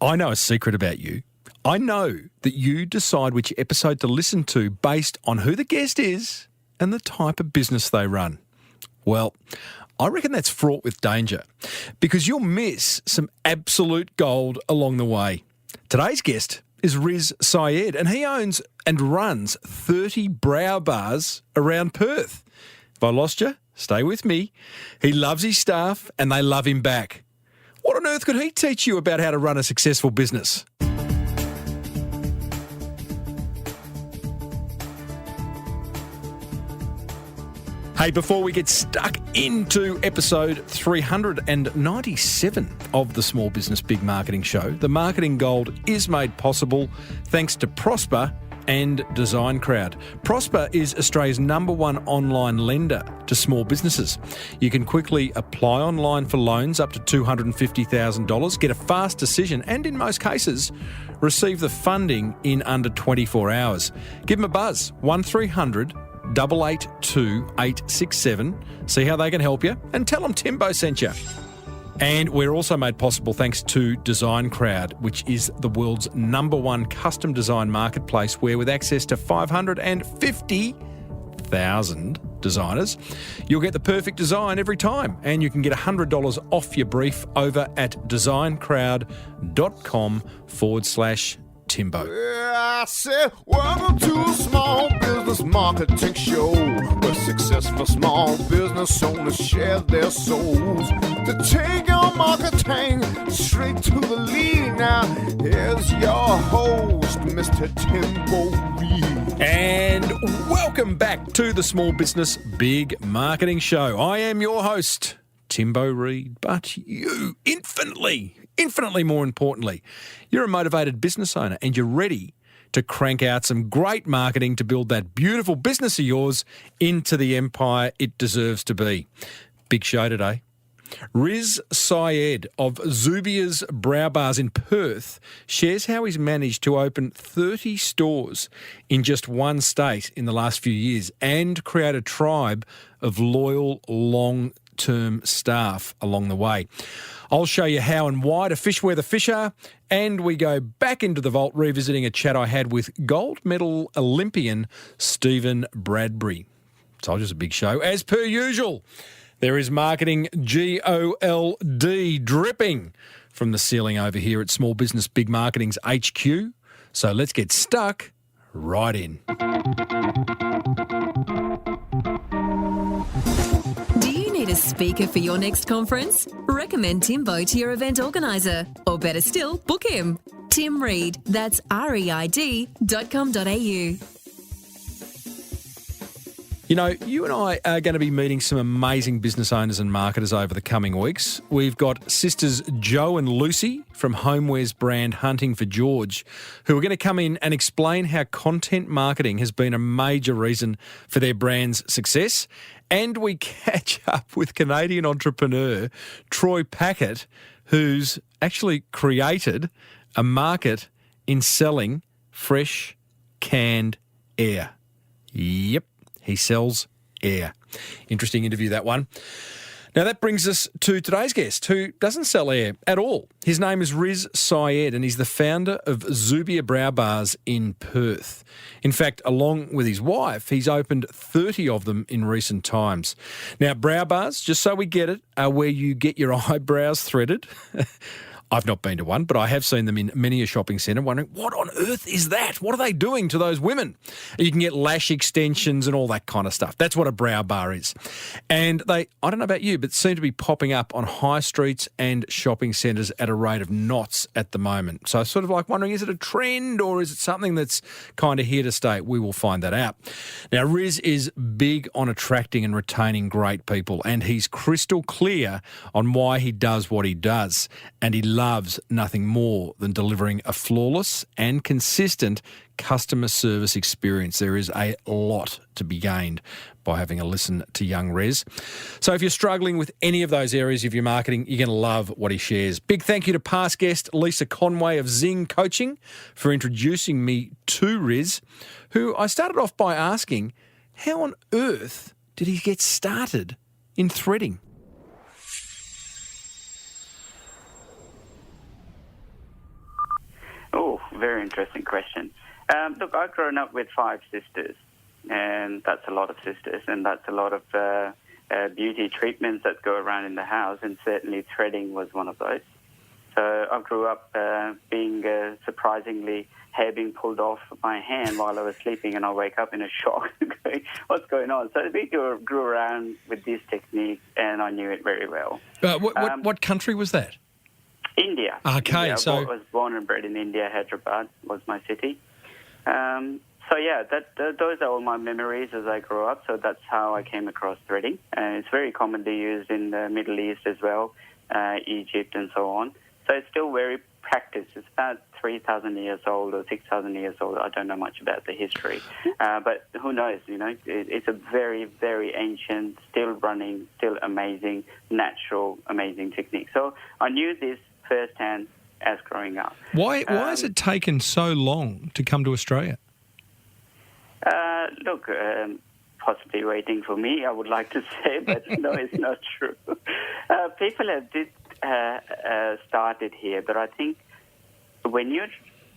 I know a secret about you. I know that you decide which episode to listen to based on who the guest is and the type of business they run. Well, I reckon that's fraught with danger because you'll miss some absolute gold along the way. Today's guest is Riz Syed, and he owns and runs 30 brow bars around Perth. If I lost you, stay with me. He loves his staff and they love him back. What on earth could he teach you about how to run a successful business? Hey, before we get stuck into episode 397 of the Small Business Big Marketing Show, the Marketing Gold is made possible thanks to Prosper and Design Crowd. Prosper is Australia's #1 online lender to small businesses. You can quickly apply online for loans up to $250,000, get a fast decision, and in most cases, receive the funding in under 24 hours. Give them a buzz, 1300 882 867. See how they can help you and tell them Timbo sent you. And we're also made possible thanks to Design Crowd, which is the world's #1 custom design marketplace where with access to 550,000 designers, you'll get the perfect design every time. And you can get $100 off your brief over at designcrowd.com/Timbo. I said, welcome to a small business marketing show where successful small business owners share their souls to take your marketing straight to the lead. Now, here's your host, Mr. Timbo Reid. And welcome back to the Small Business Big Marketing Show. I am your host, Timbo Reid, but you, infinitely more importantly, you're a motivated business owner and you're ready to crank out some great marketing to build that beautiful business of yours into the empire it deserves to be. Big show today. Riz Syed of Zubia's Brow Bars in Perth shares how he's managed to open 30 stores in just one state in the last few years and create a tribe of loyal, long-term staff along the way. I'll show you how and why to fish where the fish are, and we go back into the vault revisiting a chat I had with gold medal Olympian Stephen Bradbury. Told you it's a big show. As per usual, there is marketing GOLD dripping from the ceiling over here at Small Business Big Marketing's HQ. So let's get stuck right in. Need a speaker for your next conference? Recommend Timbo to your event organiser. Or better still, book him. Tim Reid, that's reid.com.au. You know, you and I are going to be meeting some amazing business owners and marketers over the coming weeks. We've got sisters Jo and Lucy from homewares brand Hunting for George, who are going to come in and explain how content marketing has been a major reason for their brand's success. And we catch up with Canadian entrepreneur Troy Packett, who's actually created a market in selling fresh canned air. Yep. He sells air. Interesting interview, that one. Now, that brings us to today's guest, who doesn't sell air at all. His name is Riz Syed, and he's the founder of Zubia Brow Bars in Perth. In fact, along with his wife, he's opened 30 of them in recent times. Now, brow bars, just so we get it, are where you get your eyebrows threaded. I've not been to one, but I have seen them in many a shopping centre, wondering, what on earth is that? What are they doing to those women? You can get lash extensions and all that kind of stuff. That's what a brow bar is. And they, I don't know about you, but seem to be popping up on high streets and shopping centres at a rate of knots at the moment. So sort of like wondering, is it a trend or is it something that's kind of here to stay? We will find that out. Now, Riz is big on attracting and retaining great people, and he's crystal clear on why he does what he does. And he loves nothing more than delivering a flawless and consistent customer service experience. There is a lot to be gained by having a listen to young Riz. So if you're struggling with any of those areas of your marketing, you're going to love what he shares. Big thank you to past guest Lisa Conway of Zing Coaching for introducing me to Riz, who I started off by asking, how on earth did he get started in threading? very interesting question. Look, I've grown up with 5 sisters, and that's a lot of sisters, and that's a lot of beauty treatments that go around in the house, and certainly threading was one of those. So I grew up being surprisingly hair being pulled off my hand while I was sleeping, and I wake up in a shock going, what's going on? So we grew around with this technique, and I knew it very well. What country was that? India. Okay, India. so... I was born and bred in India. Hyderabad was my city. So yeah, those are all my memories as I grew up. So that's how I came across threading. It's very commonly used in the Middle East as well, Egypt and so on. So it's still very practiced. It's about 3,000 years old or 6,000 years old. I don't know much about the history, but who knows? You know, it's a very, very ancient, still running, still amazing, natural, amazing technique. So I knew this firsthand as growing up. Why has it taken so long to come to Australia? Look, possibly waiting for me, I would like to say, but no, it's not true. People have started here, but I think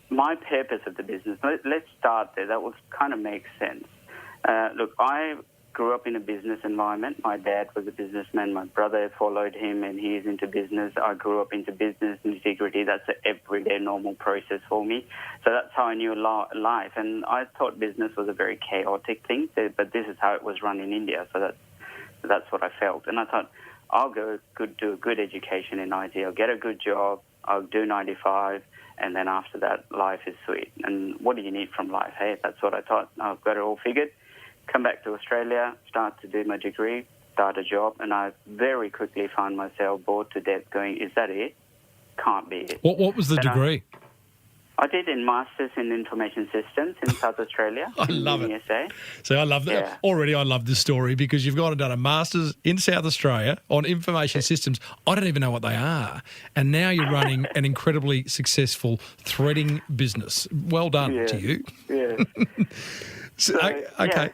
my purpose of the business, let's start there. That will kind of make sense. Look, I grew up in a business environment. My dad was a businessman. My brother followed him, and he is into business. I grew up into business integrity. That's an everyday normal process for me. So that's how I knew life. And I thought business was a very chaotic thing, but this is how it was run in India. So that's what I felt. And I thought, I'll do a good education in IT. I'll get a good job. I'll do 95. And then after that, life is sweet. And what do you need from life? Hey, that's what I thought. I've got it all figured. Come back to Australia, start to do my degree, start a job, and I very quickly found myself bored to death going, is that it? Can't be it. What was the degree? I did a Masters in Information Systems in South Australia. I love it. USA. So I love that. Yeah. Already I love this story because you've gone and done a Masters in South Australia on Information Systems. I don't even know what they are. And now you're running an incredibly successful threading business. Well done to you. Yeah. Okay. Yeah.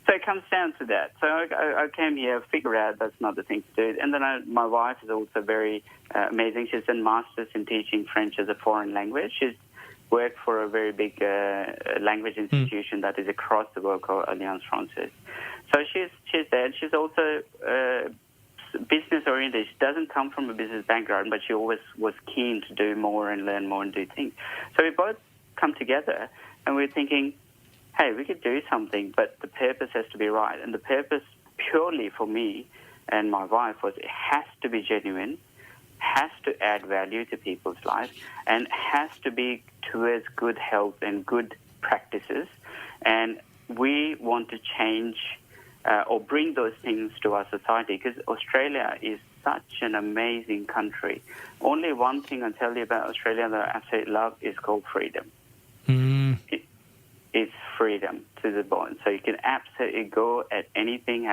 So it comes down to that. So I came here, figured out that's not the thing to do. And then my wife is also very amazing. She's done Masters in teaching French as a foreign language. She's worked for a very big language institution that is across the world called Alliance Française. So she's there. She's also business-oriented. She doesn't come from a business background, but she always was keen to do more and learn more and do things. So we both come together, and we're thinking, hey, we could do something, but the purpose has to be right. And the purpose purely for me and my wife was it has to be genuine, has to add value to people's lives, and has to be towards good health and good practices. And we want to change or bring those things to our society because Australia is such an amazing country. Only one thing I'll tell you about Australia that I absolutely love is called freedom. It's freedom to the bone. So you can absolutely go at anything.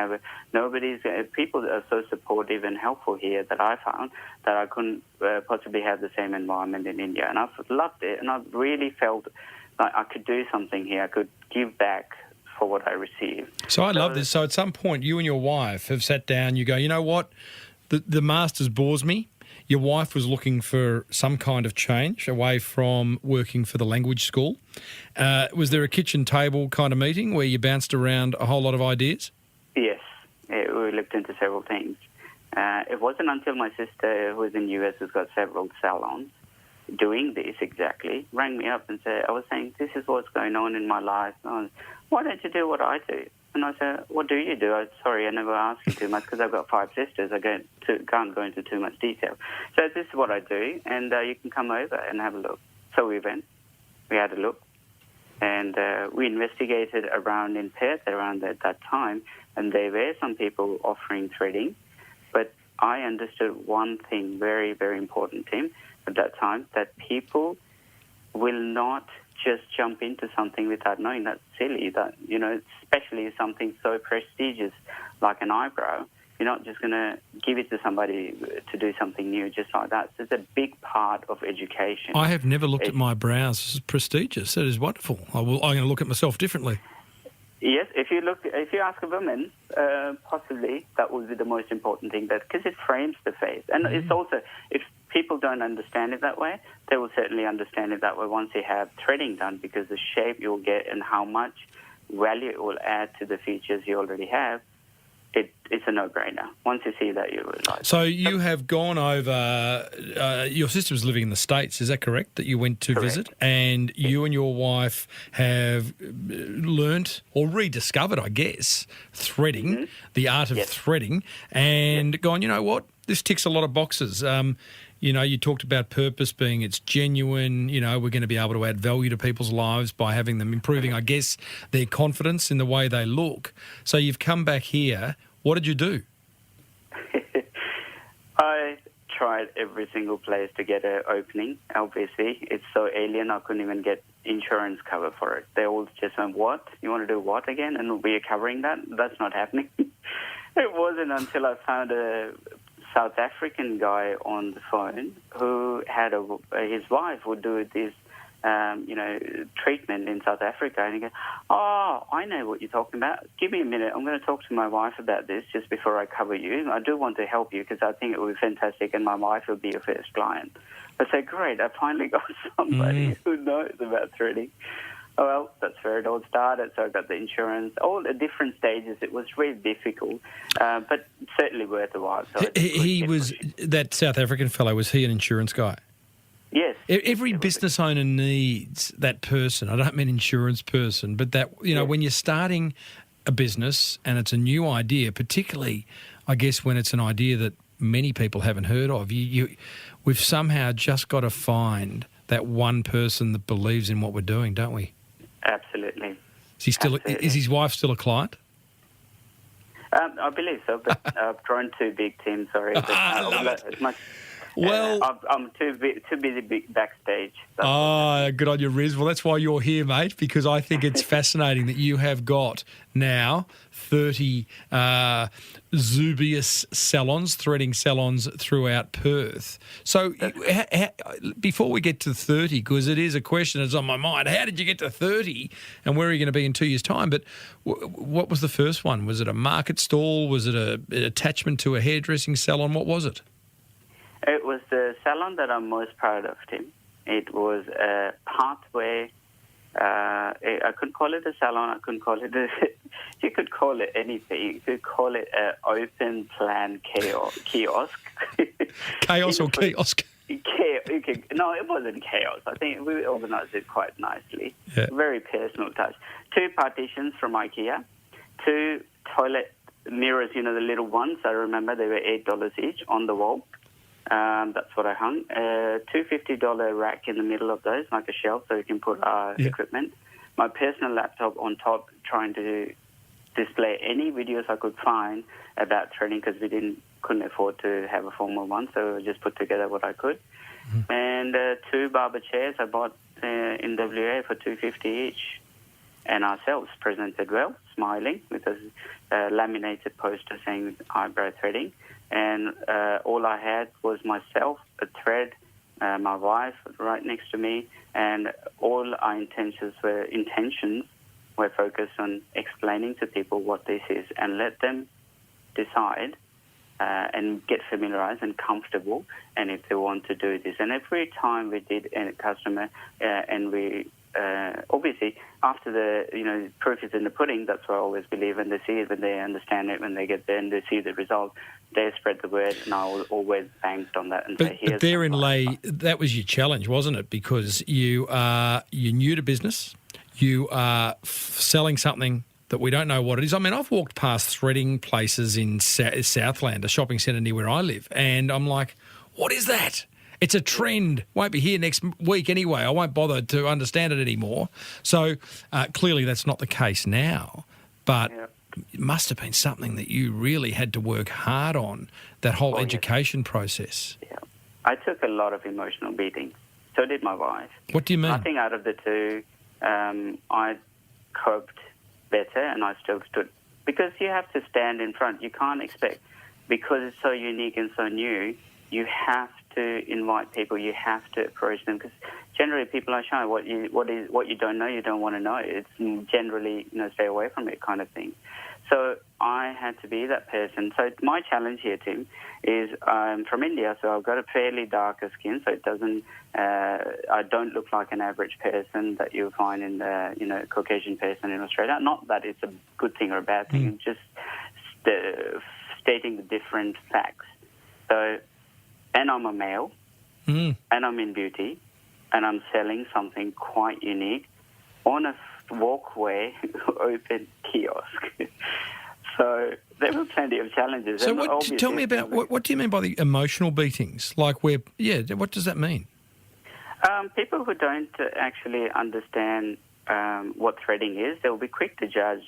People are so supportive and helpful here that I found that I couldn't possibly have the same environment in India. And I've loved it. And I've really felt like I could do something here. I could give back for what I received. So I love this. So at some point, you and your wife have sat down, you go, you know what, the Masters bores me. Your wife was looking for some kind of change away from working for the language school. Was there a kitchen table kind of meeting where you bounced around a whole lot of ideas? Yes, we looked into several things. It wasn't until my sister, who is in the US, who's got several salons, doing this exactly, rang me up and said, I was saying, this is what's going on in my life. Why don't you do what I do? And I said, what do you do? Sorry, I never asked you too much because I've got 5 sisters. I can't go into too much detail. So this is what I do, and you can come over and have a look. So we went. We had a look. And we investigated around in Perth around at that time, and there were some people offering threading. But I understood one thing, very, very important, Tim, at that time, that people will not just jump into something without knowing. That's silly. That, especially something so prestigious like an eyebrow. You're not just going to give it to somebody to do something new just like that. So it's a big part of education. I have never looked at my brows as prestigious. That is wonderful. I'm going to look at myself differently. Yes, if you ask a woman, possibly that would be the most important thing, because it frames the face. And it's also, if people don't understand it that way, they will certainly understand it that way once you have threading done, because the shape you'll get and how much value it will add to the features you already have, it's a no-brainer. Once you see that, you realise. So you have gone over, your sister was living in the States, is that correct, that you went to visit? And you and your wife have learnt or rediscovered, I guess, threading, the art of threading, and gone, you know what, this ticks a lot of boxes. You know, you talked about purpose being it's genuine, you know, we're going to be able to add value to people's lives by having them improving, I guess, their confidence in the way they look. So you've come back here. What did you do? I tried every single place to get an opening, obviously. It's so alien, I couldn't even get insurance cover for it. They all just went, what? You want to do what again? And we are covering that? That's not happening. It wasn't until I found a South African guy on the phone who had his wife would do this, treatment in South Africa, and he goes, "Oh, I know what you're talking about. Give me a minute. I'm going to talk to my wife about this just before I cover you. I do want to help you because I think it would be fantastic, and my wife will be your first client." I said, "Great! I finally got somebody who knows about threading." Oh, well, that's where it all started. So I got the insurance, all the different stages. It was really difficult, but certainly worth the while. So he was, that South African fellow, was he an insurance guy? Yes. Every business owner needs that person. I don't mean insurance person, but that, you know, when you're starting a business and it's a new idea, particularly, I guess, when it's an idea that many people haven't heard of, we've somehow just got to find that one person that believes in what we're doing, don't we? Absolutely. Is his wife still a client? I believe so, but I've grown too big, Tim. Sorry. I love it. As much, well, I'm too busy backstage. Good on you, Riz. Well, that's why you're here, mate, because I think it's fascinating that you have got now 30 Zubias salons, threading salons throughout Perth. So before we get to 30, because it is a question that's on my mind, how did you get to 30 and where are you going to be in 2 years' time? But what was the first one? Was it a market stall? Was it an attachment to a hairdressing salon? What was it? It was the salon that I'm most proud of, Tim. It was a pathway. I couldn't call it a salon. I couldn't call it you could call it anything. You could call it an open plan kiosk. Chaos or kiosk? No, it wasn't chaos. I think we organised it quite nicely. Yeah. Very personal touch. 2 partitions from IKEA, 2 toilet mirrors, you know, the little ones. I remember they were $8 each on the wall. That's what I hung. $250 rack in the middle of those, like a shelf, so you can put our equipment. My personal laptop on top, trying to display any videos I could find about threading because we couldn't afford to have a formal one, so I just put together what I could. Mm-hmm. And 2 barber chairs I bought in WA for $250 each, and ourselves presented well, smiling with a laminated poster saying eyebrow threading. And all I had was myself, a thread, my wife right next to me, and all our intentions were focused on explaining to people what this is and let them decide and get familiarized and comfortable, and if they want to do this. And every time we did a customer, and we obviously after the proof is in the pudding, that's what I always believe, and they see it when they understand it, when they get there and they see the result, they spread the word, and I always banked on that and say, here's. But therein lay, that was your challenge, wasn't it? Because you're new to business, you are selling something that we don't know what it is. I mean, I've walked past threading places in Southland, a shopping centre near where I live, and I'm like, what is that? It's a trend. Won't be here next week anyway. I won't bother to understand it anymore. So clearly that's not the case now. But it must have been something that you really had to work hard on, that whole education process. Yeah. I took a lot of emotional beatings. So did my wife. What do you mean? Nothing out of the 2. I coped better, and I still stood. Because you have to stand in front. You can't expect, because it's so unique and so new, you have to invite people, you have to approach them, because generally people are shy. What you don't know, you don't want to know. It's generally, stay away from it kind of thing. So I had to be that person. So my challenge here, Tim, is I'm from India, so I've got a fairly darker skin, so it doesn't. I don't look like an average person that you'll find in the Caucasian person in Australia. Not that it's a good thing or a bad thing. It's just stating the different facts. So, and I'm a male, and I'm in beauty, and I'm selling something quite unique on a walkway open kiosk. So there were plenty of challenges. So tell me about, what do you mean by the emotional beatings? Like what does that mean? People who don't actually understand what threading is, they'll be quick to judge,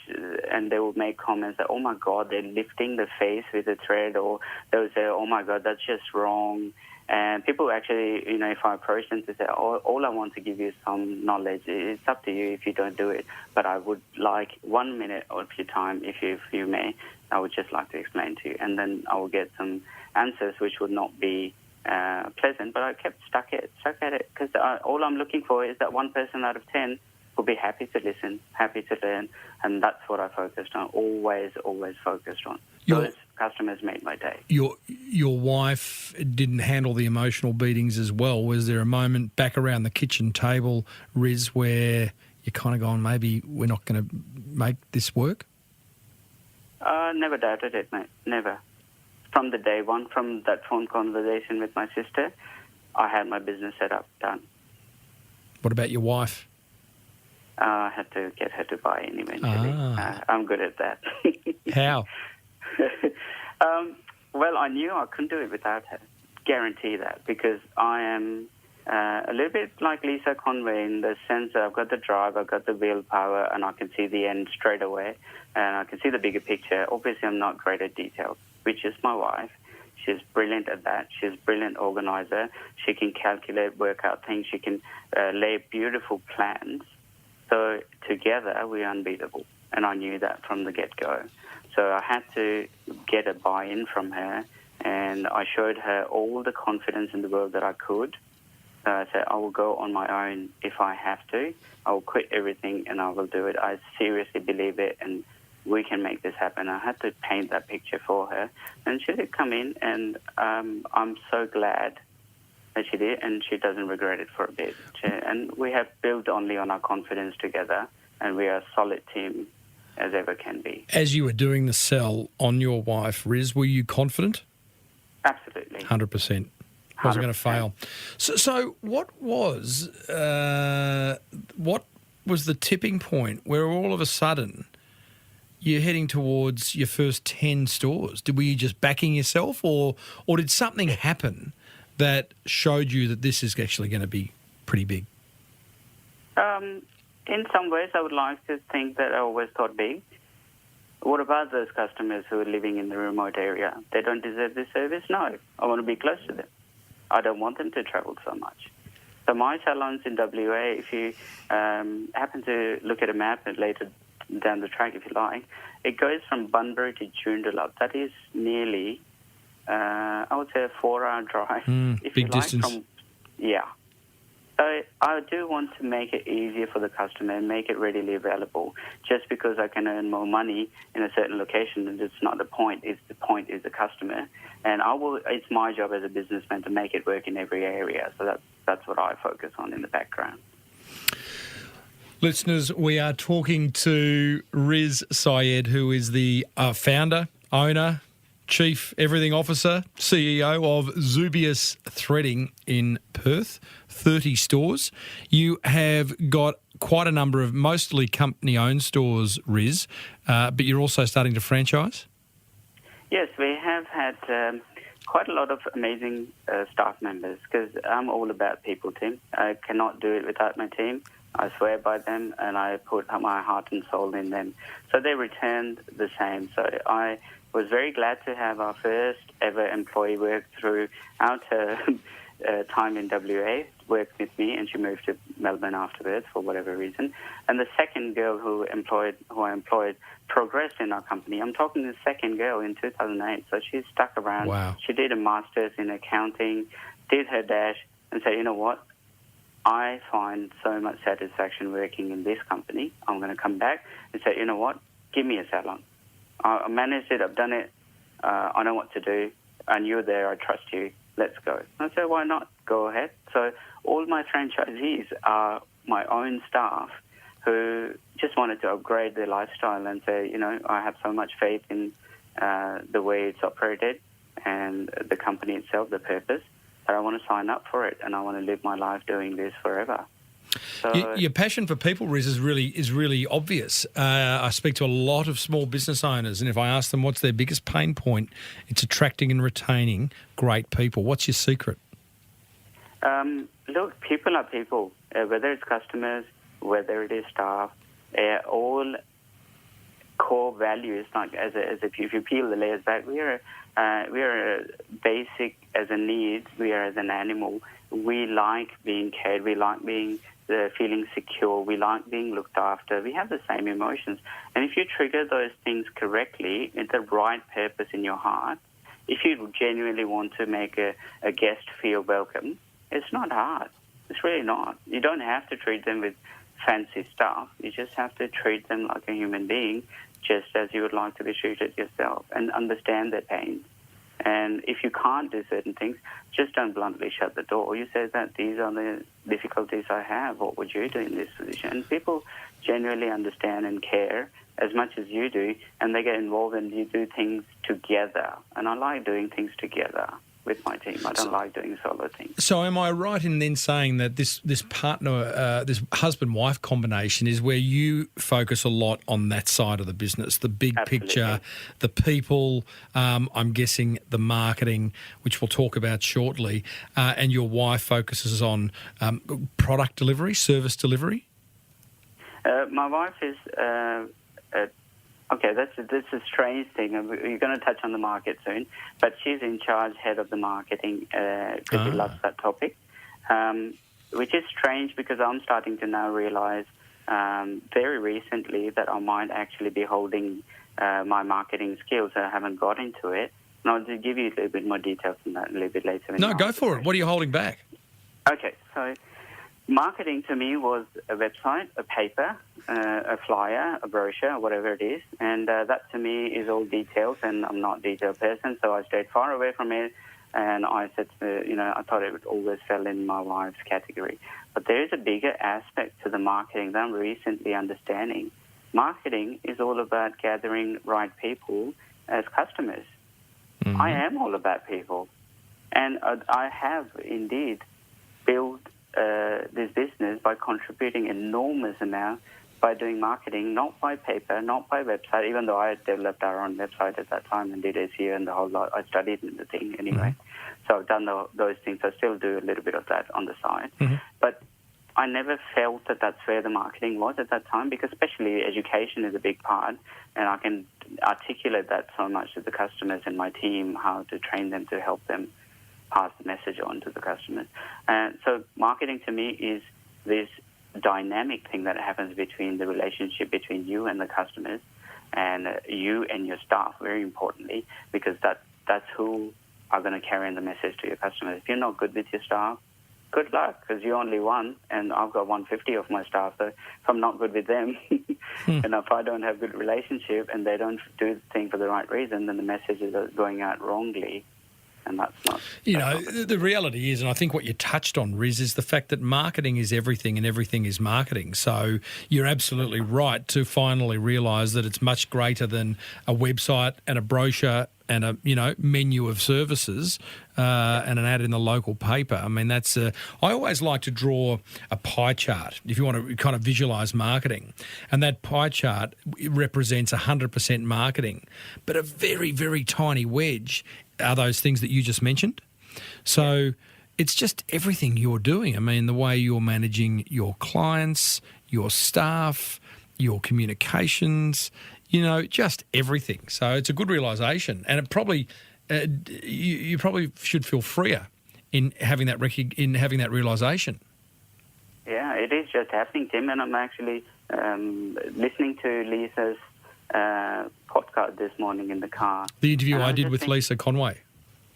and they will make comments that, oh my God, they're lifting the face with a thread, or they'll say, oh my God, that's just wrong. And people actually, if I approach them to say, all I want to give you is some knowledge, it's up to you if you don't do it, but I would like 1 minute of your time, if you may, I would just like to explain to you. And then I will get some answers which would not be pleasant, but I kept stuck at it, because all I'm looking for is that one person out of 10 will be happy to listen, happy to learn, and that's what I focused on, always focused on. Those customers made my day. Your wife didn't handle the emotional beatings as well. Was there a moment back around the kitchen table, Riz, where you're kind of going, maybe we're not going to make this work? Never doubted it, mate, never. From the day one, from that phone conversation with my sister, I had my business set up, done. What about your wife? I had to get her to buy in eventually. I'm good at that. How? Well, I knew I couldn't do it without her. Guarantee that, because I am a little bit like Lisa Conway in the sense that I've got the drive, I've got the willpower, and I can see the end straight away, and I can see the bigger picture. Obviously, I'm not great at details, which is my wife. She's brilliant at that. She's a brilliant organizer. She can calculate, work out things. She can lay beautiful plans. So together, we're unbeatable, and I knew that from the get-go. So I had to get a buy-in from her, and I showed her all the confidence in the world that I could. So I said, I will go on my own if I have to. I will quit everything, and I will do it. I seriously believe it, and we can make this happen. I had to paint that picture for her, and she did come in, and I'm so glad that she did, and she doesn't regret it for a bit. And we have built only on our confidence together, and we are a solid team as ever can be. As you were doing the sell on your wife, Riz, were you confident? Absolutely. 100%. Wasn't going to fail. So what was the tipping point where all of a sudden you're heading towards your first 10 stores? Were you just backing yourself, or did something happen that showed you that this is actually going to be pretty big? In some ways, I would like to think that I always thought big. What about those customers who are living in the remote area? They don't deserve this service? No. I want to be close to them. I don't want them to travel so much. So my salons in WA, if you happen to look at a map and later down the track, if you like, it goes from Bunbury to Joondalup. That is nearly, I would say, a 4-hour drive. If big you distance. Like, yeah. So I do want to make it easier for the customer and make it readily available. Just because I can earn more money in a certain location, and it's not the point. The point is the customer. And it's my job as a businessman to make it work in every area. So that's what I focus on in the background. Listeners, we are talking to Riz Syed, who is the founder, owner, Chief Everything Officer, CEO of Zubias Threading in Perth, 30 stores. You have got quite a number of mostly company-owned stores, Riz, but you're also starting to franchise? Yes, we have had quite a lot of amazing staff members, because I'm all about people, Tim. I cannot do it without my team. I swear by them, and I put my heart and soul in them. So they returned the same. So I was very glad to have our first ever employee work throughout her time in WA, worked with me, and she moved to Melbourne afterwards for whatever reason. And the second girl who I employed progressed in our company. I'm talking the second girl in 2008, so she stuck around. Wow. She did a master's in accounting, did her dash, and said, you know what? I find so much satisfaction working in this company. I'm going to come back and say, you know what? Give me a salon. I managed it. I've done it. I know what to do. And you're there. I trust you. Let's go. I said, why not? Go ahead. So all my franchisees are my own staff who just wanted to upgrade their lifestyle and say, I have so much faith in the way it's operated and the company itself, the purpose, that I want to sign up for it and I want to live my life doing this forever. So, your passion for people, Riz, is really obvious. I speak to a lot of small business owners, and if I ask them what's their biggest pain point, it's attracting and retaining great people. What's your secret? Look, people are people, whether it's customers, whether it is staff, all core values. Like if you peel the layers back, we are basic as a need. We are as an animal. We like being cared. We like feeling secure. We like being looked after. We have the same emotions. And if you trigger those things correctly, in the right purpose in your heart, if you genuinely want to make a guest feel welcome, it's not hard. It's really not. You don't have to treat them with fancy stuff. You just have to treat them like a human being, just as you would like to be treated yourself, and understand their pain. And if you can't do certain things, just don't bluntly shut the door. You say that these are the difficulties I have. What would you do in this position? And people genuinely understand and care as much as you do, and they get involved and you do things together. And I like doing things together with my team. I don't like doing solo things. So am I right in then saying that this partner, this husband-wife combination is where you focus a lot on that side of the business, the big Absolutely. picture, the people, I'm guessing the marketing, which we'll talk about shortly, and your wife focuses on product delivery, service delivery? My wife is... Okay, that's a strange thing. You're going to touch on the market soon, but she's in charge, head of the marketing, because she loves that topic, which is strange because I'm starting to now realise very recently that I might actually be holding my marketing skills. I haven't got into it. And I'll just give you a little bit more details on that a little bit later. No, go for it. What are you holding back? Okay, so marketing to me was a website, a paper, a flyer, a brochure, whatever it is. And that to me is all details, and I'm not a detailed person, so I stayed far away from it. And I said, I thought it would always fell in my wife's category. But there is a bigger aspect to the marketing that I'm recently understanding. Marketing is all about gathering right people as customers. Mm-hmm. I am all about people. And I have indeed built this business by contributing enormous amount by doing marketing, not by paper, not by website, even though I had developed our own website at that time and did SEO and the whole lot. I studied the thing anyway. Mm-hmm. So I've done those things. I still do a little bit of that on the side. Mm-hmm. But I never felt that that's where the marketing was at that time, because especially education is a big part, and I can articulate that so much to the customers and my team, how to train them to help them pass the message on to the customers. And so marketing to me is this dynamic thing that happens between the relationship between you and the customers, and you and your staff, very importantly, because that's who are going to carry on the message to your customers. If you're not good with your staff, good luck, because you're only one, and I've got 150 of my staff. So if I'm not good with them, and if I don't have good relationship and they don't do the thing for the right reason, then the message is going out wrongly. And that's not... The reality is, and I think what you touched on, Riz, is the fact that marketing is everything and everything is marketing. So you're absolutely right to finally realise that it's much greater than a website and a brochure and a menu of services and an ad in the local paper. I mean, that's I always like to draw a pie chart if you want to kind of visualise marketing. And that pie chart represents 100% marketing, but a very, very tiny wedge are those things that you just mentioned. So it's just everything you're doing. I mean, the way you're managing your clients, your staff, your communications, just everything. So it's a good realisation, and it probably you probably should feel freer in having that realisation. Yeah, it is just happening, Tim, and I'm actually listening to Lisa's podcast this morning in the car. The interview I did with Lisa Conway.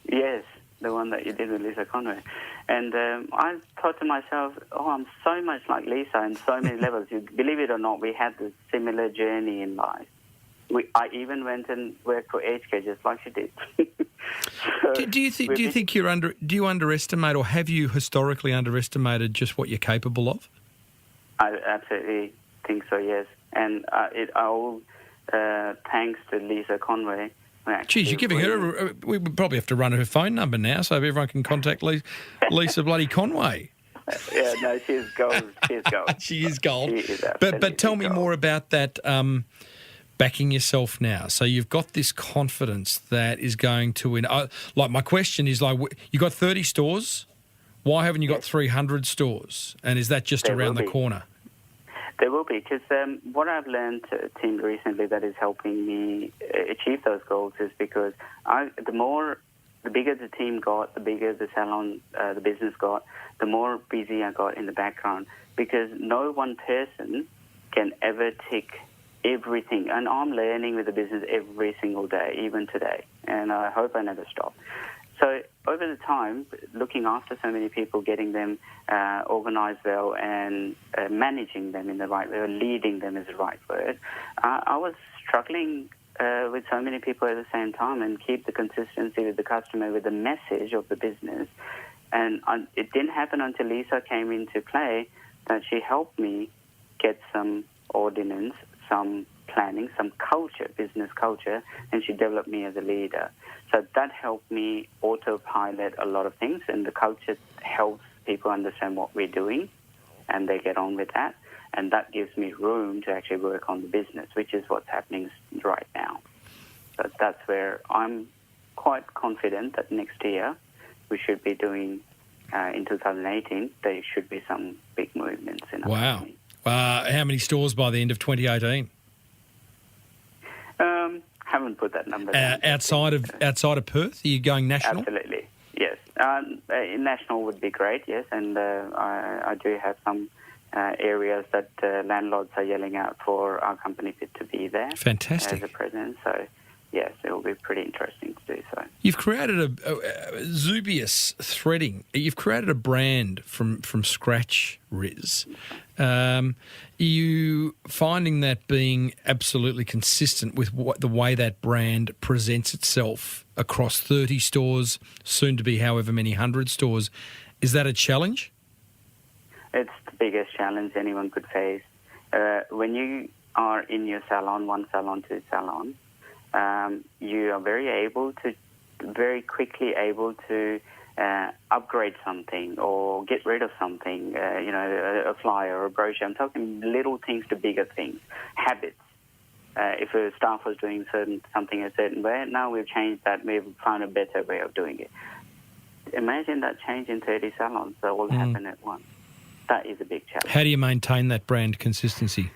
Yes, the one that you did with Lisa Conway. And I thought to myself, I'm so much like Lisa in so many levels. You believe it or not, we had this similar journey in life. I even went and worked for HK just like she did. So Do you underestimate, or have you historically underestimated just what you're capable of? I absolutely think so, yes. And it all thanks to Lisa Conway. Geez, you're giving her... We would probably have to run her phone number now so everyone can contact Lisa bloody Conway. Yeah, no, she is gold. She is gold. She is gold. She is But tell me gold. more about that backing yourself now. So you've got this confidence that is going to win. My question is, you got 30 stores. Why haven't you got 300 stores? And is that just around the corner? There will be, because what I've learned, Tim, recently that is helping me achieve those goals is because the bigger the team got, the bigger the salon, the business got, the more busy I got in the background, because no one person can ever tick everything. And I'm learning with the business every single day, even today, and I hope I never stop. So over the time, looking after so many people, getting them organised well and managing them in the right way, or leading them is the right word, I was struggling with so many people at the same time and keep the consistency with the customer, with the message of the business. And it didn't happen until Lisa came into play that she helped me get some ordinance, some planning, some culture, business culture, and she developed me as a leader. So that helped me autopilot a lot of things, and the culture helps people understand what we're doing, and they get on with that. And that gives me room to actually work on the business, which is what's happening right now. So that's where I'm quite confident that next year we should be doing, in 2018, there should be some big movements in our company. How many stores by the end of 2018? Haven't put that number down. Outside of Perth? Are you going national? Absolutely, yes. National would be great, yes, and I do have some areas that landlords are yelling out for our company to be there. Fantastic. As a presence, so yes, it will be pretty interesting to do so. You've created a Zubias Threading. You've created a brand from scratch, Riz. You finding that being absolutely consistent with the way that brand presents itself across 30 stores, soon to be however many hundred stores, is that a challenge? It's the biggest challenge anyone could face. When you are in your salon, one salon, two salons, you are very quickly able to upgrade something or get rid of something, a flyer or a brochure. I'm talking little things to bigger things, habits. If a staff was doing something a certain way, now we've changed that. We've found a better way of doing it. Imagine that change in 30 salons that will happen at once. That is a big challenge. How do you maintain that brand consistency?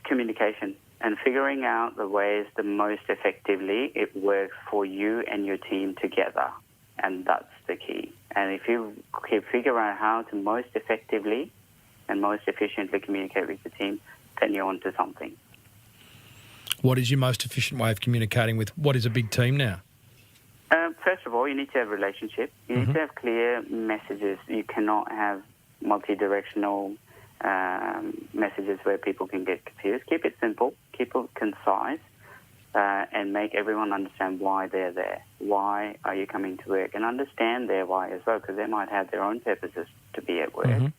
Communication and figuring out the ways the most effectively it works for you and your team together. And that's the key. And if you figure out how to most effectively and most efficiently communicate with the team, then you're onto something. What is your most efficient way of communicating with what is a big team now? First of all, you need to have a relationship. You need to have clear messages. You cannot have multi-directional messages where people can get confused. Keep it simple, keep it concise, and make everyone understand why they're there. Why are you coming to work? And understand their why as well, because they might have their own purposes to be at work.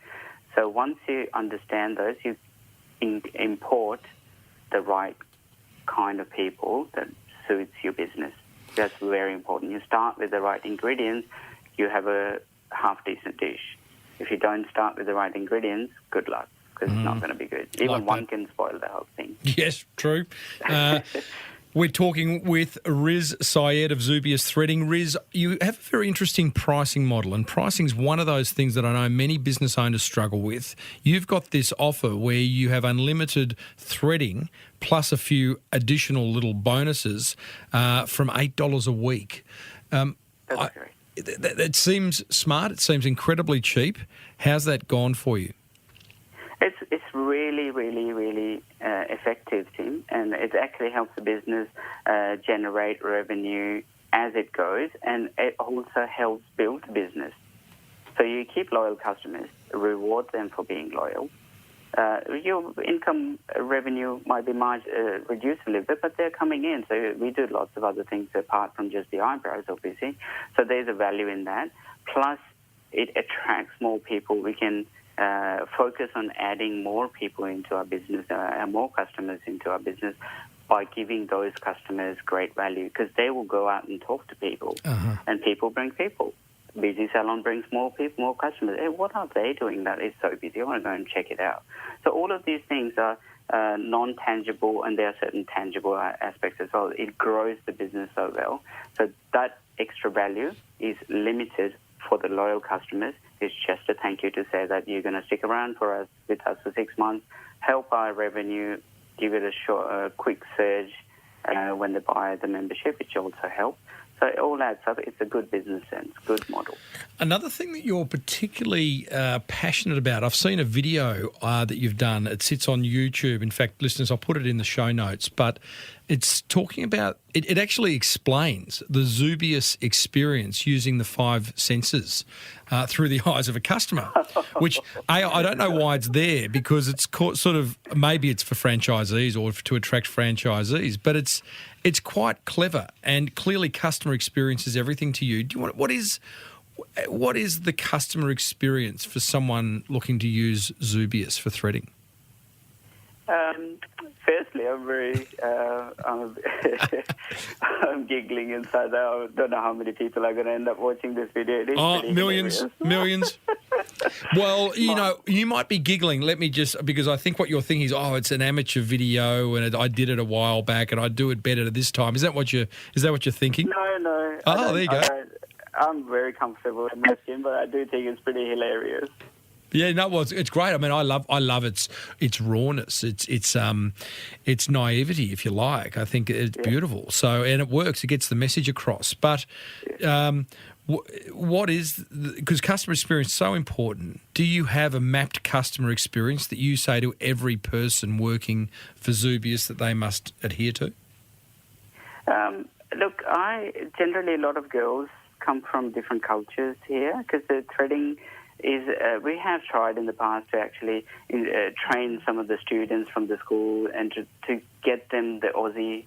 So once you understand those, you import the right kind of people that suits your business. That's very important. You start with the right ingredients, you have a half-decent dish. If you don't start with the right ingredients, good luck, because it's not going to be good. Even one can spoil the whole thing. Yes, true. We're talking with Riz Syed of Zubias Threading. Riz, you have a very interesting pricing model, and pricing is one of those things that I know many business owners struggle with. You've got this offer where you have unlimited threading plus a few additional little bonuses from $8 a week. That's correct. It seems smart. It seems incredibly cheap. How's that gone for you? It's really, really, really effective, Tim, and it actually helps the business generate revenue as it goes, and it also helps build the business. So you keep loyal customers, reward them for being loyal, Your income revenue might be reduced a little bit, but they're coming in. So we do lots of other things apart from just the eyebrows, obviously. So there's a value in that. Plus, it attracts more people. We can focus on adding more people into our business, more customers into our business by giving those customers great value, because they will go out and talk to people, and people bring people. Busy salon brings more people, more customers. Hey, what are they doing that is so busy? I want to go and check it out. So all of these things are non-tangible, and there are certain tangible aspects as well. It grows the business so well. So that extra value is limited for the loyal customers. It's just a thank you to say that you're going to stick around with us for 6 months, help our revenue, give it a quick surge when they buy the membership, which also helps. So it all adds up. It's a good business sense, good model. Another thing that you're particularly passionate about, I've seen a video that you've done. It sits on YouTube. In fact, listeners, I'll put it in the show notes. But it's talking about, it actually explains the Zubias experience using the 5 senses through the eyes of a customer, which I don't know why it's there, because it's sort of, maybe it's for franchisees or to attract franchisees, but it's quite clever, and clearly customer experience is everything to you. What is the customer experience for someone looking to use Zubias for threading? Firstly, I'm very, I'm giggling inside. I don't know how many people are going to end up watching this video. It is millions. Well, you might be giggling. Let me just, because I think what you're thinking is, it's an amateur video, and I did it a while back, and I do it better this time. Is that what you're thinking? No. Oh, there you go. I'm very comfortable in my skin, but I do think it's pretty hilarious. Yeah, no, well, it's great. I mean, I love its rawness, its naivety, if you like. I think it's beautiful. So, and it works. It gets the message across. But what is, because customer experience is so important, do you have a mapped customer experience that you say to every person working for Zubias that they must adhere to? Look, generally a lot of girls come from different cultures here, because the threading is, we have tried in the past to actually train some of the students from the school and to get them the Aussies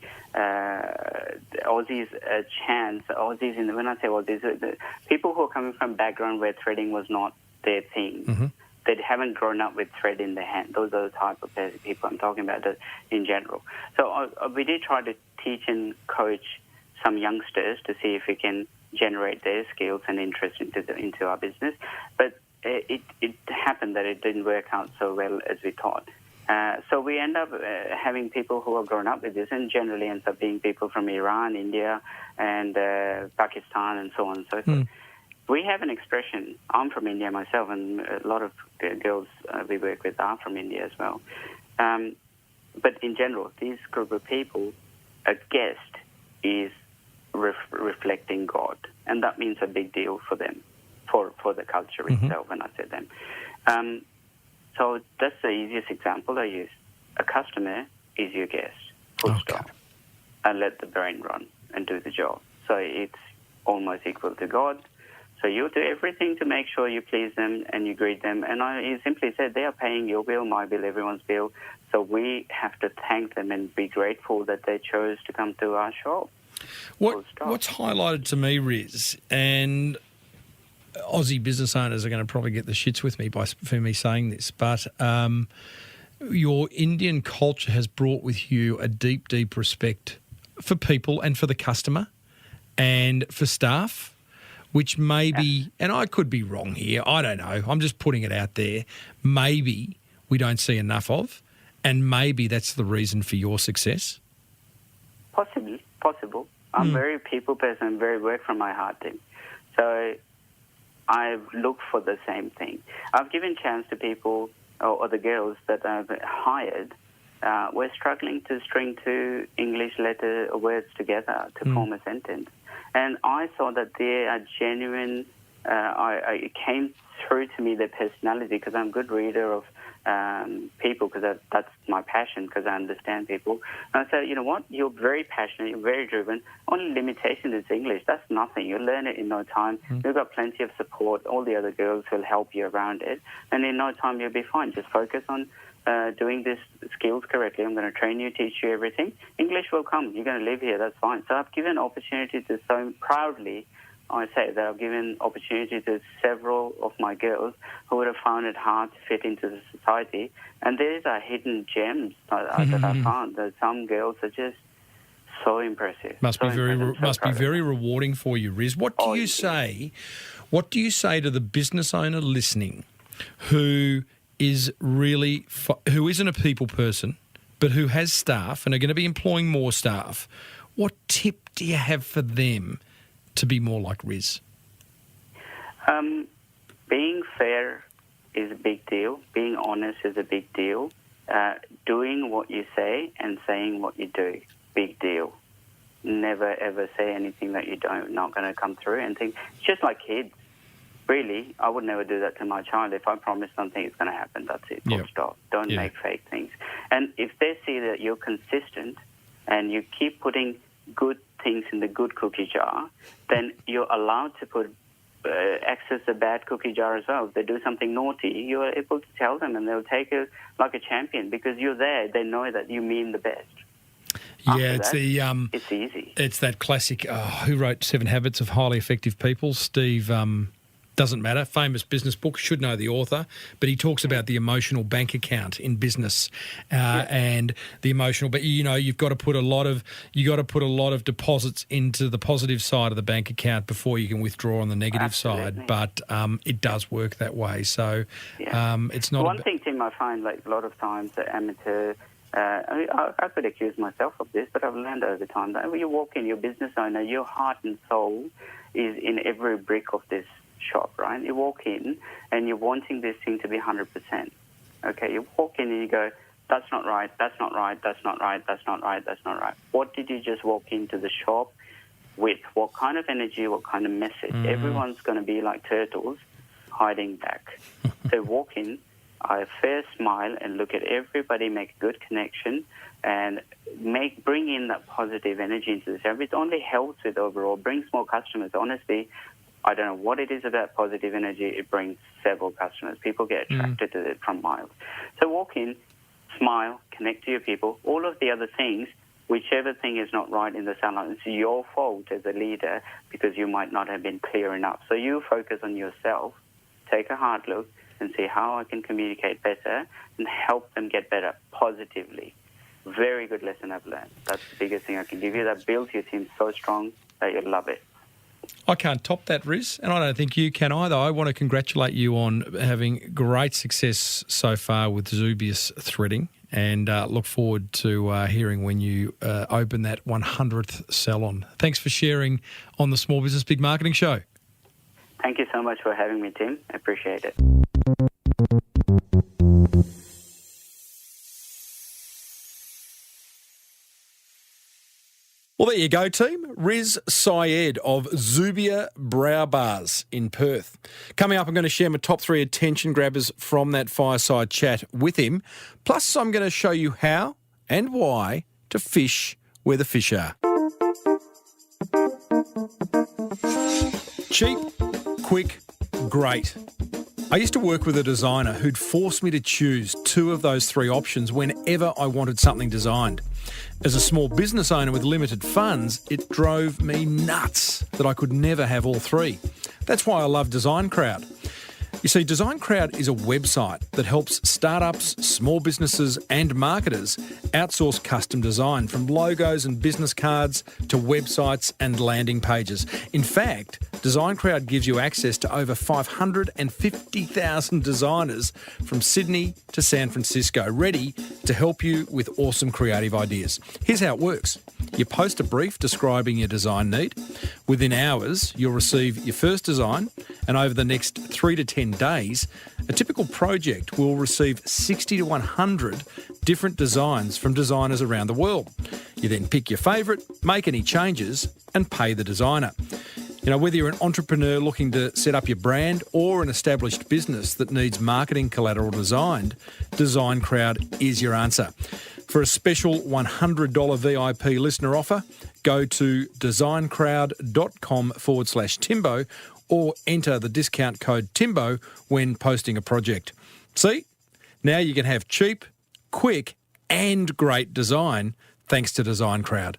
chance. Aussies, when I say Aussies, the people who are coming from background where threading was not their thing. Mm-hmm. They haven't grown up with thread in their hand. Those are the type of people I'm talking about in general. So we did try to teach and coach some youngsters to see if we can generate their skills and interest into our business. But it happened that it didn't work out so well as we thought. So we end up having people who are grown up with this, and generally ends up being people from Iran, India, and Pakistan, and so on and so forth. We have an expression. I'm from India myself, and a lot of girls we work with are from India as well. But in general, this group of people, a guest is reflecting God, and that means a big deal for them, for the culture itself, when I say them. So that's the easiest example I use. A customer is your guest, full stop, and let the brain run and do the job. So it's almost equal to God. So you do everything to make sure you please them and you greet them. And I simply said, they are paying your bill, my bill, everyone's bill. So we have to thank them and be grateful that they chose to come to our shop. What's highlighted to me, Riz, and Aussie business owners are going to probably get the shits with me for me saying this, but your Indian culture has brought with you a deep, deep respect for people and for the customer and for staff, which maybe, and I could be wrong here, I don't know, I'm just putting it out there, maybe we don't see enough of, and maybe that's the reason for your success? Possible. I'm very people person, I'm very work from my heart thing. So I look for the same thing. I've given chance to people or the girls that I've hired. We're struggling to string two English letter words together to form a sentence. And I saw that they are genuine. It came through to me, their personality, because I'm a good reader of people, because that's my passion, because I understand people. And I said, you know what, you're very passionate, you're very driven. Only limitation is English. That's nothing. You'll learn it in no time. You've got plenty of support. All the other girls will help you around it. And in no time, you'll be fine. Just focus on doing these skills correctly. I'm going to train you, teach you everything. English will come. You're going to live here. That's fine. So I've given opportunity to, so proudly, I say that I've given opportunity to several of my girls who would have found it hard to fit into the society. And these are hidden gems that I found. That some girls are just so impressive. Must be very rewarding for you, Riz. What do you say? What do you say to the business owner listening, who is really who isn't a people person, but who has staff and are going to be employing more staff? What tip do you have for them to be more like Riz? Being fair is a big deal. Being honest is a big deal. Doing what you say and saying what you do, big deal. Never ever say anything that you not going to come through and think. It's just like kids. Really, I would never do that to my child. If I promise something, it's going to happen. That's it. Full stop. Don't make fake things. And if they see that you're consistent and you keep putting good things in the good cookie jar, then you're allowed to put access the bad cookie jar as well. If they do something naughty, you're able to tell them and they'll take it like a champion because you're there. They know that you mean the best. It's easy. It's that classic, who wrote 7 Habits of Highly Effective People? Steve... doesn't matter, famous business book, should know the author, but he talks about the emotional bank account in business and the emotional. But you've got to put a lot of deposits into the positive side of the bank account before you can withdraw on the negative side. But it does work that way. So it's not one thing, Tim. I find like a lot of times that amateur. I could accuse myself of this, but I've learned over time that when you walk in, your business owner, your heart and soul is in every brick of this shop, right? You walk in and you're wanting this thing to be 100%. Okay, you walk in and you go, that's not right, that's not right, that's not right, that's not right, that's not right. What did you just walk into the shop with? What kind of energy, what kind of message? Everyone's going to be like turtles hiding back. So walk in, I first smile and look at everybody, make a good connection and bring in that positive energy into the service. It only helps with overall, brings more customers. Honestly, I don't know what it is about positive energy. It brings several customers. People get attracted to it from miles. So walk in, smile, connect to your people. All of the other things, whichever thing is not right in the salon, it's your fault as a leader because you might not have been clear enough. So you focus on yourself, take a hard look and see how I can communicate better and help them get better positively. Very good lesson I've learned. That's the biggest thing I can give you. That builds your team so strong that you'll love it. I can't top that, Riz, and I don't think you can either. I want to congratulate you on having great success so far with Zubias Threading and look forward to hearing when you open that 100th salon. Thanks for sharing on the Small Business Big Marketing Show. Thank you so much for having me, Tim. I appreciate it. Well, there you go, team. Riz Syed of Zubia Brow Bars in Perth. Coming up, I'm going to share my top 3 attention grabbers from that fireside chat with him. Plus, I'm going to show you how and why to fish where the fish are. Cheap, quick, great. I used to work with a designer who'd force me to choose 2 of those 3 options whenever I wanted something designed. As a small business owner with limited funds, it drove me nuts that I could never have all 3. That's why I love Design Crowd. You see, Design Crowd is a website that helps startups, small businesses and marketers outsource custom design from logos and business cards to websites and landing pages. In fact, Design Crowd gives you access to over 550,000 designers from Sydney to San Francisco, ready to help you with awesome creative ideas. Here's how it works. You post a brief describing your design need. Within hours, you'll receive your first design, and over the next 3 to 10 days, a typical project will receive 60 to 100 different designs from designers around the world. You then pick your favourite, make any changes, and pay the designer. You know, whether you're an entrepreneur looking to set up your brand or an established business that needs marketing collateral designed, Design Crowd is your answer. For a special $100 VIP listener offer, go to designcrowd.com/Timbo or enter the discount code Timbo when posting a project. See? Now you can have cheap, quick and great design thanks to Design Crowd.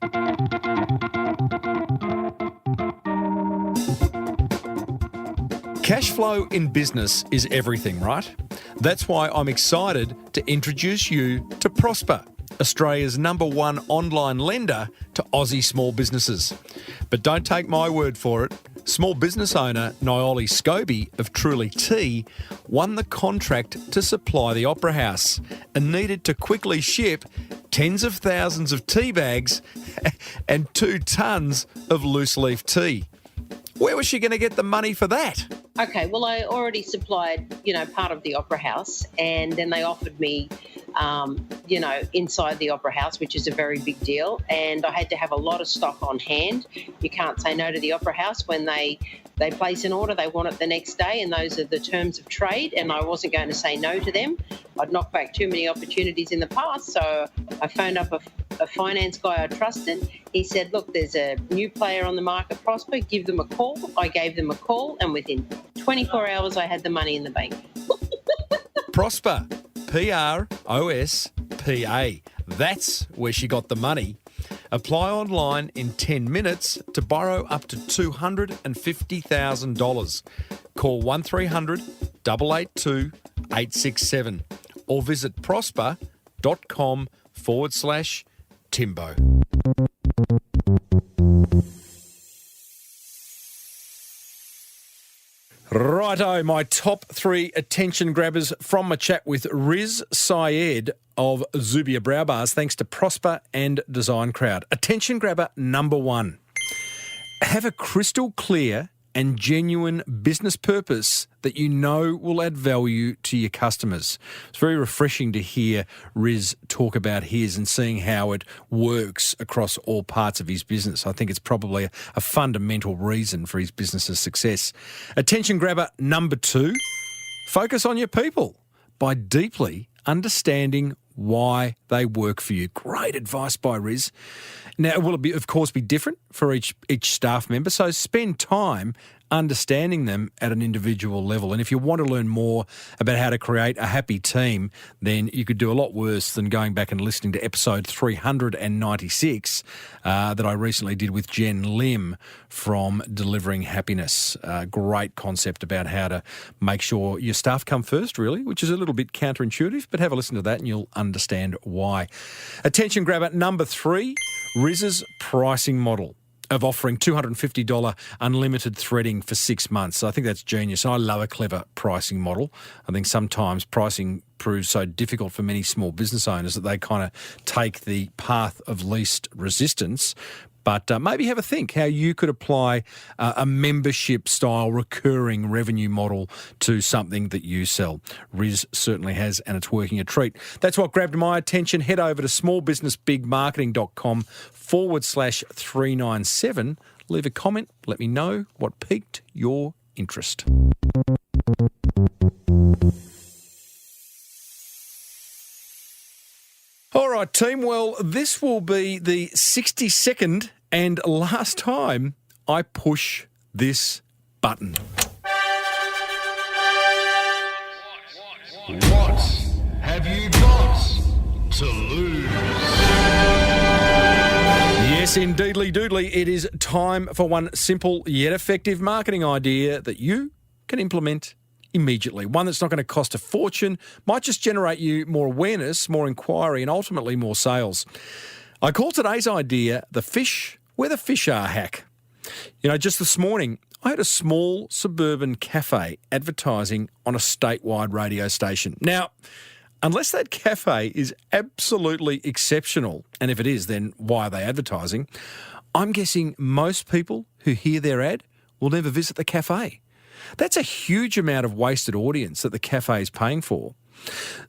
Cash flow in business is everything, right? That's why I'm excited to introduce you to Prosper, Australia's #1 online lender to Aussie small businesses. But don't take my word for it. Small business owner Nioli Scobie of Truly Tea won the contract to supply the Opera House and needed to quickly ship tens of thousands of tea bags and 2 tonnes of loose leaf tea. Where was she going to get the money for that? Okay, well, I already supplied, part of the Opera House, and then they offered me, inside the Opera House, which is a very big deal, and I had to have a lot of stock on hand. You can't say no to the Opera House when they place an order, they want it the next day, and those are the terms of trade, and I wasn't going to say no to them. I'd knocked back too many opportunities in the past, so I phoned up a finance guy I trusted. He said, look, there's a new player on the market, Prosper, give them a call. I gave them a call, and within 24 hours I had the money in the bank. Prosper, Prospa. That's where she got the money. Apply online in 10 minutes to borrow up to $250,000. Call 1300 882 867 or visit prosper.com/Timbo. Righto, my top 3 attention grabbers from my chat with Riz Syed of Zubia Brow Bars, thanks to Prosper and Design Crowd. Attention grabber number 1. Have a crystal clear and genuine business purpose that you know will add value to your customers. It's very refreshing to hear Riz talk about his and seeing how it works across all parts of his business. I think it's probably a fundamental reason for his business's success. Attention grabber number 2, focus on your people by deeply understanding why they work for you. Great advice by Riz. Now, it will, of course, be different for each staff member, so spend time understanding them at an individual level. And if you want to learn more about how to create a happy team, then you could do a lot worse than going back and listening to episode 396 that I recently did with Jen Lim from Delivering Happiness. Great concept about how to make sure your staff come first, really, which is a little bit counterintuitive, but have a listen to that and you'll understand why. Attention grabber number 3, Riz's pricing model of offering $250 unlimited threading for 6 months. I think that's genius. I love a clever pricing model. I think sometimes pricing proves so difficult for many small business owners that they kind of take the path of least resistance. But maybe have a think how you could apply a membership-style recurring revenue model to something that you sell. Riz certainly has, and it's working a treat. That's what grabbed my attention. Head over to smallbusinessbigmarketing.com/397. Leave a comment. Let me know what piqued your interest. All right, team. Well, this will be the 62nd and last time I push this button. What have you got to lose? Yes, indeedly doodly. It is time for one simple yet effective marketing idea that you can implement immediately. One that's not going to cost a fortune, might just generate you more awareness, more inquiry, and ultimately more sales. I call today's idea the fish where the fish are hack. Just this morning, I had a small suburban cafe advertising on a statewide radio station. Now, unless that cafe is absolutely exceptional, and if it is, then why are they advertising? I'm guessing most people who hear their ad will never visit the cafe. That's a huge amount of wasted audience that the cafe is paying for.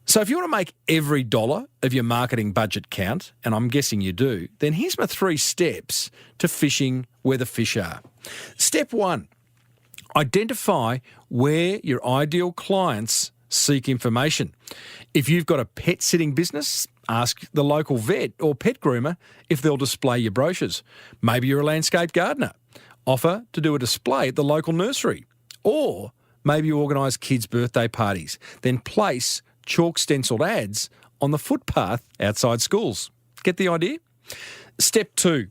So if you want to make every dollar of your marketing budget count, and I'm guessing you do, then here's my 3 steps to fishing where the fish are. Step 1, identify where your ideal clients seek information. If you've got a pet sitting business, ask the local vet or pet groomer if they'll display your brochures. Maybe you're a landscape gardener. Offer to do a display at the local nursery. Or maybe you organise kids' birthday parties. Then place chalk stenciled ads on the footpath outside schools. Get the idea? Step 2,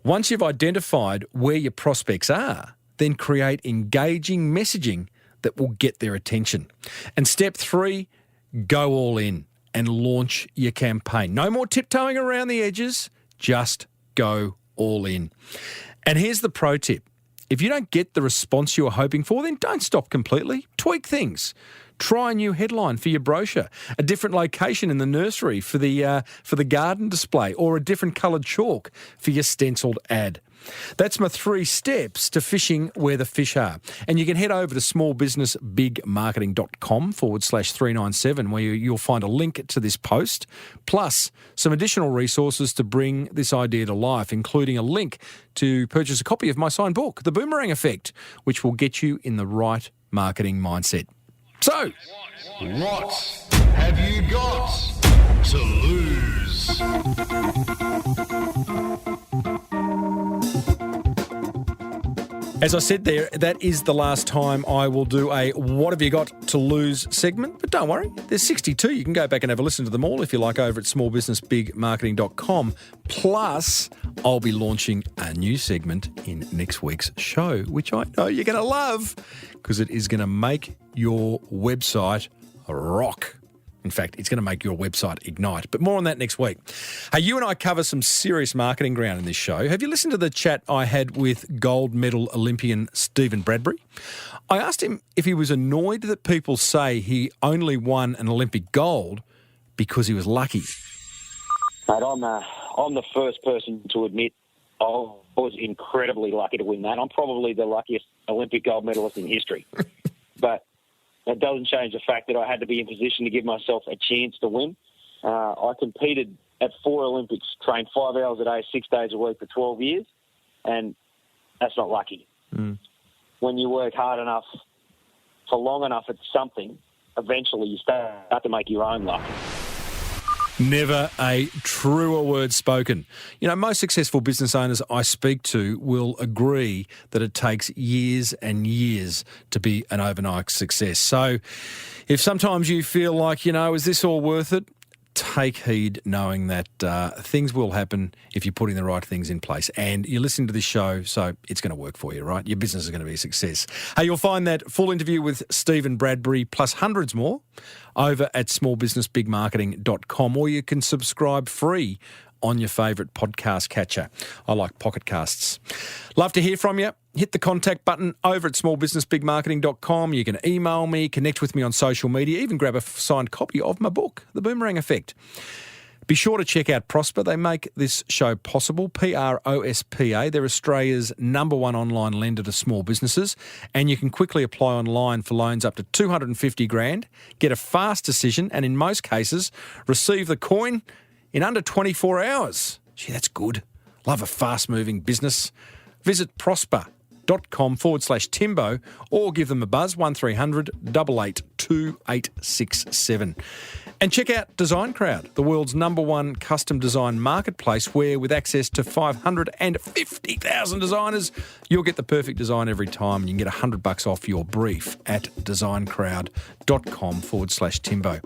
once you've identified where your prospects are, then create engaging messaging that will get their attention. And step 3, go all in and launch your campaign. No more tiptoeing around the edges, just go all in. And here's the pro tip. If you don't get the response you were hoping for, then don't stop completely. Tweak things. Try a new headline for your brochure, a different location in the nursery for the garden display, or a different coloured chalk for your stenciled ad. That's my 3 steps to fishing where the fish are. And you can head over to smallbusinessbigmarketing.com/397 where you'll find a link to this post, plus some additional resources to bring this idea to life, including a link to purchase a copy of my signed book, The Boomerang Effect, which will get you in the right marketing mindset. So, What have you got to lose? as I said there, that is the last time I will do a What Have You Got to Lose segment. But don't worry, there's 62. You can go back and have a listen to them all if you like over at smallbusinessbigmarketing.com. Plus, I'll be launching a new segment in next week's show, which I know you're going to love because it is going to make your website rock. In fact, it's going to make your website ignite. But more on that next week. Hey, you and I cover some serious marketing ground in this show. Have you listened to the chat I had with gold medal Olympian Stephen Bradbury? I asked him if he was annoyed that people say he only won an Olympic gold because he was lucky. Mate, I'm the first person to admit I was incredibly lucky to win that. I'm probably the luckiest Olympic gold medalist in history. But that doesn't change the fact that I had to be in position to give myself a chance to win. I competed at 4 Olympics, trained 5 hours a day, 6 days a week for 12 years, and that's not lucky. Mm. When you work hard enough for long enough at something, eventually you start to make your own luck. Never a truer word spoken. You know, most successful business owners I speak to will agree that it takes years and years to be an overnight success. So if sometimes you feel like, you know, is this all worth it? Take heed knowing that things will happen if you're putting the right things in place. And you're listening to this show, so it's going to work for you, right? Your business is going to be a success. Hey, you'll find that full interview with Stephen Bradbury plus hundreds more over at smallbusinessbigmarketing.com, or you can subscribe free on your favourite podcast catcher. I like Pocket Casts. Love to hear from you. Hit the contact button over at smallbusinessbigmarketing.com. You can email me, connect with me on social media, even grab a signed copy of my book, The Boomerang Effect. Be sure to check out Prosper. They make this show possible, PROSPA. They're Australia's #1 online lender to small businesses, and you can quickly apply online for loans up to $250,000, get a fast decision, and in most cases, receive the coin in under 24 hours. Gee, that's good. Love a fast-moving business. Visit prosper.com/Timbo or give them a buzz, 1300 88 2867. And check out Design Crowd, the world's #1 custom design marketplace where, with access to 550,000 designers, you'll get the perfect design every time and you can get $100 off your brief at designcrowd.com/Timbo.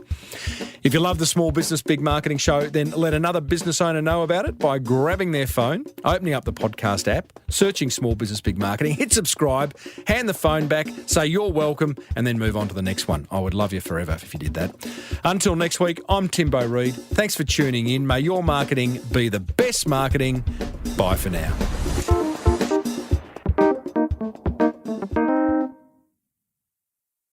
If you love the Small Business Big Marketing Show, then let another business owner know about it by grabbing their phone, opening up the podcast app, searching Small Business Big Marketing, hit subscribe, hand the phone back, say you're welcome, and then move on to the next one. I would love you forever if you did that. Until next week, I'm Timbo Reid. Thanks for tuning in. May your marketing be the best marketing. Bye for now.